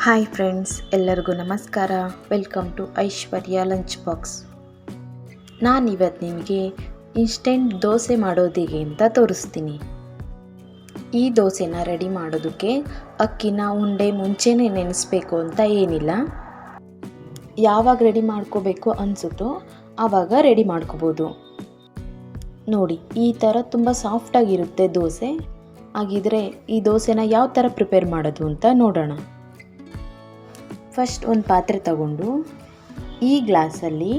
Hi friends, ಎಲ್ಲರಿಗೂ ನಮಸ್ಕಾರ. Welcome to Aishwarya lunch box. ನಾನಿವತ್ತು ನಿಮಗೆ ಇನ್ಸ್ಟೆಂಟ್ ದೋಸೆ ಮಾಡೋದು ಹೇಗೆ ಅಂತ ತೋರಿಸ್ತೀನಿ. ಈ ದೋಸೆನ ರೆಡಿ ಮಾಡೋದಕ್ಕೆ ಅಕ್ಕಿನ ಉಂಡೆ ಮುಂಚೆನೇ ನೆನೆಸ್ಬೇಕು ಅಂತ ಏನಿಲ್ಲ. ಯಾವಾಗ ರೆಡಿ ಮಾಡ್ಕೋಬೇಕು ಅನಿಸುತ್ತೋ ಆವಾಗ ರೆಡಿ ಮಾಡ್ಕೋಬೋದು. ನೋಡಿ, ಈ ಥರ ತುಂಬ ಸಾಫ್ಟಾಗಿರುತ್ತೆ ದೋಸೆ. ಹಾಗಿದ್ರೆ ಈ ದೋಸೆನ ಯಾವ ಥರ ಪ್ರಿಪೇರ್ ಮಾಡೋದು ಅಂತ ನೋಡೋಣ. ಫಸ್ಟ್ ಒಂದು ಪಾತ್ರೆ ತಗೊಂಡು ಈ ಗ್ಲಾಸಲ್ಲಿ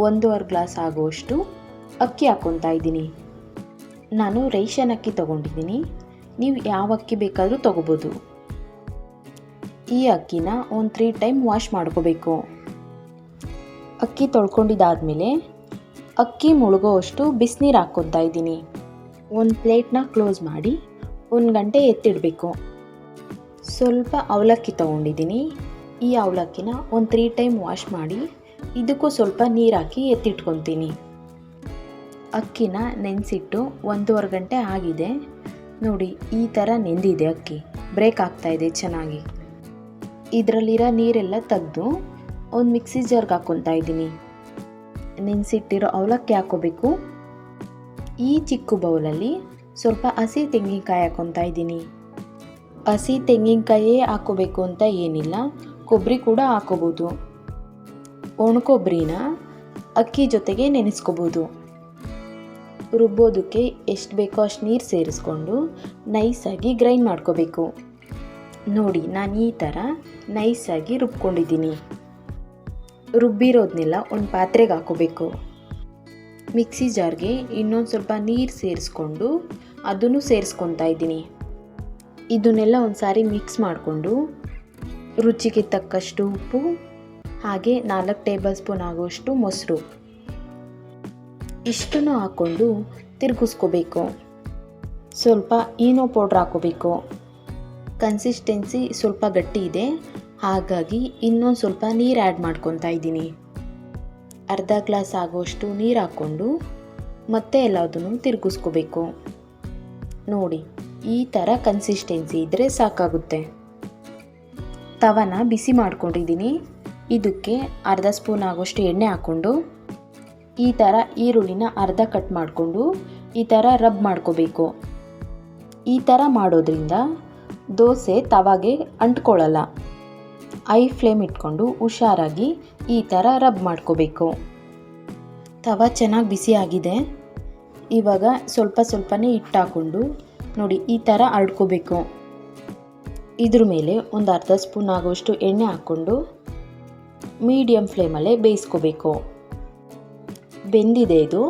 1.5 ಗ್ಲಾಸ್ ಆಗುವಷ್ಟು ಅಕ್ಕಿ ಹಾಕ್ಕೊತಾ ಇದ್ದೀನಿ. ನಾನು ರೇಷನ್ ಅಕ್ಕಿ ತೊಗೊಂಡಿದ್ದೀನಿ. ನೀವು ಯಾವ ಅಕ್ಕಿ ಬೇಕಾದರೂ ತೊಗೋಬೋದು. ಈ ಅಕ್ಕಿನ ಒಂದು 3 ಟೈಮ್ ವಾಶ್ ಮಾಡ್ಕೋಬೇಕು. ಅಕ್ಕಿ ತೊಳ್ಕೊಂಡಿದ್ದಾದಮೇಲೆ ಅಕ್ಕಿ ಮುಳುಗೋವಷ್ಟು ಬಿಸಿನೀರು ಹಾಕ್ಕೊತಾ ಇದ್ದೀನಿ. ಒಂದು ಪ್ಲೇಟ್ನ ಕ್ಲೋಸ್ ಮಾಡಿ 1 ಗಂಟೆ ಎತ್ತಿಡಬೇಕು. ಸ್ವಲ್ಪ ಅವಲಕ್ಕಿ ತೊಗೊಂಡಿದ್ದೀನಿ. ಈ ಅವಲಕ್ಕಿನ ಒಂದು 3 ಟೈಮ್ ವಾಶ್ ಮಾಡಿ ಇದಕ್ಕೂ ಸ್ವಲ್ಪ ನೀರು ಹಾಕಿ ಎತ್ತಿಟ್ಕೊತೀನಿ. ಅಕ್ಕಿನ ನೆನೆಸಿಟ್ಟು 1.5 ಗಂಟೆ ಆಗಿದೆ. ನೋಡಿ, ಈ ಥರ ನೆಂದಿದೆ ಅಕ್ಕಿ. ಬ್ರೇಕ್ ಆಗ್ತಾಯಿದೆ ಚೆನ್ನಾಗಿ. ಇದರಲ್ಲಿರೋ ನೀರೆಲ್ಲ ತೆಗೆದು ಒಂದು ಮಿಕ್ಸಿ ಜಾರ್ಗೆ ಹಾಕ್ಕೊತಾ ಇದ್ದೀನಿ. ನೆನೆಸಿಟ್ಟಿರೋ ಅವಲಕ್ಕಿ ಹಾಕ್ಕೋಬೇಕು. ಈ ಚಿಕ್ಕ ಬೌಲಲ್ಲಿ ಸ್ವಲ್ಪ ಹಸಿ ತೆಂಗಿನಕಾಯಿ ಹಾಕ್ಕೊತಾ ಇದ್ದೀನಿ. ಹಸಿ ತೆಂಗಿನಕಾಯೇ ಹಾಕ್ಕೋಬೇಕು ಅಂತ ಏನಿಲ್ಲ, ಕೊಬ್ಬರಿ ಕೂಡ ಹಾಕೋಬೋದು. ಒಣಕೊಬ್ಬರಿನ ಅಕ್ಕಿ ಜೊತೆಗೆ ನೆನೆಸ್ಕೋಬೋದು. ರುಬ್ಬೋದಕ್ಕೆ ಎಷ್ಟು ಬೇಕೋ ಅಷ್ಟು ನೀರು ಸೇರಿಸ್ಕೊಂಡು ನೈಸಾಗಿ ಗ್ರೈಂಡ್ ಮಾಡ್ಕೋಬೇಕು. ನೋಡಿ, ನಾನು ಈ ಥರ ನೈಸಾಗಿ ರುಬ್ಕೊಂಡಿದ್ದೀನಿ. ರುಬ್ಬಿರೋದನ್ನೆಲ್ಲ ಒಂದು ಪಾತ್ರೆಗೆ ಹಾಕೋಬೇಕು. ಮಿಕ್ಸಿ ಜಾರ್ಗೆ ಇನ್ನೊಂದು ಸ್ವಲ್ಪ ನೀರು ಸೇರಿಸ್ಕೊಂಡು ಅದನ್ನು ಸೇರಿಸ್ಕೊತಾ ಇದ್ದೀನಿ. ಇದನ್ನೆಲ್ಲ ಒಂದು ಸಾರಿ ಮಿಕ್ಸ್ ಮಾಡಿಕೊಂಡು ರುಚಿಗೆ ತಕ್ಕಷ್ಟು ಉಪ್ಪು, ಹಾಗೆ 4 ಟೇಬಲ್ ಸ್ಪೂನ್ ಆಗುವಷ್ಟು ಮೊಸರು ಇಷ್ಟನ್ನು ಹಾಕ್ಕೊಂಡು ತಿರುಗಿಸ್ಕೋಬೇಕು. ಸ್ವಲ್ಪ ಈನೋ ಪೌಡ್ರ್ ಹಾಕೋಬೇಕು. ಕನ್ಸಿಸ್ಟೆನ್ಸಿ ಸ್ವಲ್ಪ ಗಟ್ಟಿ ಇದೆ, ಹಾಗಾಗಿ ಇನ್ನೊಂದು ಸ್ವಲ್ಪ ನೀರು ಆ್ಯಡ್ ಮಾಡ್ಕೊತಾ ಇದ್ದೀನಿ. ಅರ್ಧ ಗ್ಲಾಸ್ ಆಗುವಷ್ಟು ನೀರು ಹಾಕ್ಕೊಂಡು ಮತ್ತೆ ಎಲ್ಲದನ್ನು ತಿರುಗಿಸ್ಕೋಬೇಕು. ನೋಡಿ, ಈ ಥರ ಕನ್ಸಿಸ್ಟೆನ್ಸಿ ಇದ್ದರೆ ಸಾಕಾಗುತ್ತೆ. ತವನ ಬಿಸಿ ಮಾಡ್ಕೊಂಡಿದ್ದೀನಿ. ಇದಕ್ಕೆ ಅರ್ಧ ಸ್ಪೂನ್ ಆಗೋಷ್ಟು ಎಣ್ಣೆ ಹಾಕ್ಕೊಂಡು ಈ ಥರ ಈರುಳ್ಳಿನ ಅರ್ಧ ಕಟ್ ಮಾಡಿಕೊಂಡು ಈ ಥರ ರಬ್ ಮಾಡ್ಕೋಬೇಕು. ಈ ಥರ ಮಾಡೋದ್ರಿಂದ ದೋಸೆ ತವಾಗೆ ಅಂಟ್ಕೊಳ್ಳಲ್ಲ. ಐ ಫ್ಲೇಮ್ ಇಟ್ಕೊಂಡು ಹುಷಾರಾಗಿ ಈ ಥರ ರಬ್ ಮಾಡ್ಕೋಬೇಕು. ತವ ಚೆನ್ನಾಗಿ ಬಿಸಿ ಆಗಿದೆ. ಇವಾಗ ಸ್ವಲ್ಪ ಸ್ವಲ್ಪನೇ ಹಿಟ್ಟು ಹಾಕ್ಕೊಂಡು ನೋಡಿ ಈ ಥರ ಹರಡ್ಕೋಬೇಕು. ಇದ್ರ ಮೇಲೆ ಒಂದು ಅರ್ಧ ಸ್ಪೂನ್ ಆಗುವಷ್ಟು ಎಣ್ಣೆ ಹಾಕ್ಕೊಂಡು ಮೀಡಿಯಮ್ ಫ್ಲೇಮಲ್ಲೇ ಬೇಯಿಸ್ಕೋಬೇಕು. ಬೆಂದಿದೆ ಇದು.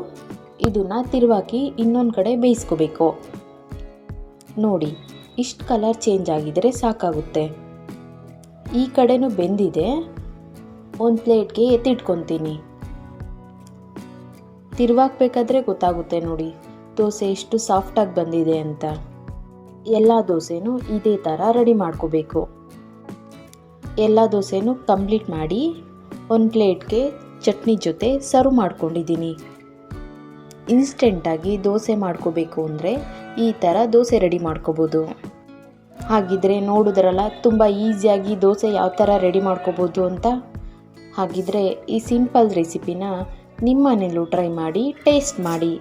ಇದನ್ನು ತಿರುವಾಕಿ ಇನ್ನೊಂದು ಕಡೆ ಬೇಯಿಸ್ಕೋಬೇಕು. ನೋಡಿ, ಇಷ್ಟು ಕಲರ್ ಚೇಂಜ್ ಆಗಿದರೆ ಸಾಕಾಗುತ್ತೆ. ಈ ಕಡೆನೂ ಬೆಂದಿದೆ. ಒಂದು ಪ್ಲೇಟ್ಗೆ ಎತ್ತಿಟ್ಕೊತೀನಿ. ತಿರುವಾಕ್ಬೇಕಾದ್ರೆ ಗೊತ್ತಾಗುತ್ತೆ ನೋಡಿ ದೋಸೆ ಎಷ್ಟು ಸಾಫ್ಟಾಗಿ ಬಂದಿದೆ ಅಂತ. ಎಲ್ಲ ದೋಸೆನೂ ಇದೇ ಥರ ರೆಡಿ ಮಾಡ್ಕೋಬೇಕು. ಎಲ್ಲ ದೋಸೆನೂ ಕಂಪ್ಲೀಟ್ ಮಾಡಿ ಒಂದು ಪ್ಲೇಟ್ಗೆ ಚಟ್ನಿ ಜೊತೆ ಸರ್ವ್ ಮಾಡ್ಕೊಂಡಿದ್ದೀನಿ. ಇನ್ಸ್ಟೆಂಟಾಗಿ ದೋಸೆ ಮಾಡ್ಕೋಬೇಕು ಅಂದರೆ ಈ ಥರ ದೋಸೆ ರೆಡಿ ಮಾಡ್ಕೋಬೋದು. ಹಾಗಿದ್ರೆ ನೋಡಿದ್ರಲ್ಲ, ತುಂಬ ಈಸಿಯಾಗಿ ದೋಸೆ ಯಾವ ಥರ ರೆಡಿ ಮಾಡ್ಕೋಬೋದು ಅಂತ. ಹಾಗಿದ್ರೆ ಈ ಸಿಂಪಲ್ ರೆಸಿಪಿನ ನಿಮ್ಮ ಮನೇಲೂ ಟ್ರೈ ಮಾಡಿ ಟೇಸ್ಟ್ ಮಾಡಿ.